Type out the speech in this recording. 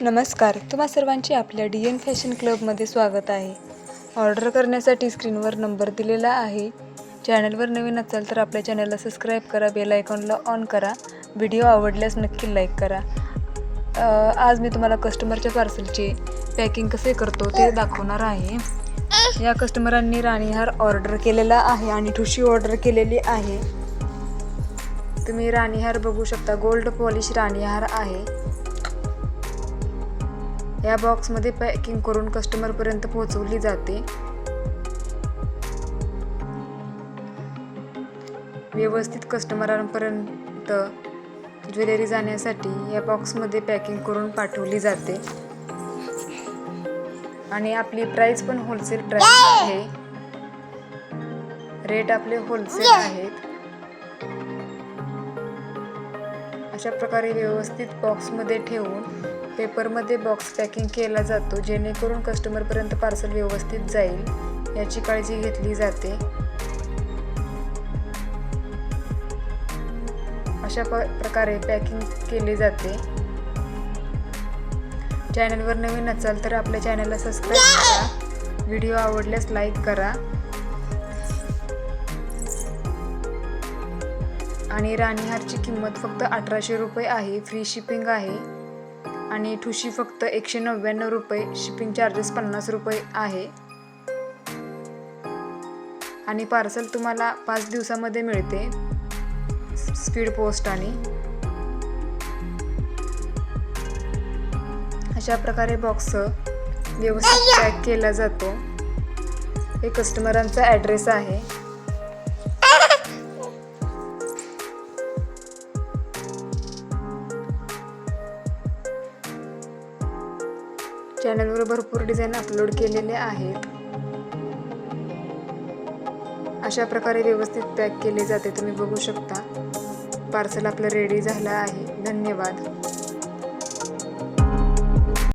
नमस्कार, तुम्हा सर्वांचे आपल्या DN फॅशन क्लबमध्ये स्वागत आहे. ऑर्डर करण्यासाठी स्क्रीनवर नंबर दिलेला आहे. चॅनलवर नवीन असाल तर आपल्या चॅनलला सबस्क्राईब करा, बेल आयकॉनला ऑन करा. व्हिडिओ आवडल्यास नक्की लाईक करा. आज मी तुम्हाला कस्टमरच्या पार्सलचे पॅकिंग कसे करतो ते दाखवणार आहे. या कस्टमरांनी राणीहार ऑर्डर केलेला आहे आणि ठुशी ऑर्डर केलेली आहे. तुम्ही राणीहार बघू शकता, गोल्ड पॉलिश राणीहार आहे. या बॉक्समध्ये पॅकिंग करून कस्टमरपर्यंत पोहोचवली जाते. व्यवस्थित कस्टमरांपर्यंत ज्वेलरी जाण्यासाठी या बॉक्समध्ये पॅकिंग करून पाठवली जाते. आणि आपली प्राइस पण होलसेल प्राइस आहे. रेट आपले होलसेल आहेत. अशा प्रकारे व्यवस्थित बॉक्समध्ये ठेवून पेपरमध्ये बॉक्स पॅकिंग केला जातो, जेणेकरून कस्टमरपर्यंत पार्सल व्यवस्थित जाईल याची काळजी घेतली जाते. अशा प्रकारे पॅकिंग केली जाते. चॅनलवर नवीन असाल तर आपल्या चॅनलला सबस्क्राईब करा. व्हिडिओ आवडल्यास लाईक करा. आणि राणीहारची किंमत फक्त 1800 रुपये आहे. फ्री शिपिंग आहे. आणि ठुशी फक्त 199 रुपये. शिपिंग चार्जेस 50 रुपये आहे. आणि पार्सल तुम्हाला 5 दिवसामध्ये मिळते स्पीड पोस्टाने. अशा प्रकारे बॉक्स व्यवस्थित पॅक केला जातो. हे कस्टमरांचा ॲड्रेस आहे. चॅनलवर भरपूर डिझाईन अपलोड केलेले आहेत. अशा प्रकारे व्यवस्थित पॅक केले जाते. तुम्ही बघू शकता. पार्सल आपलं रेडी झालं आहे. धन्यवाद.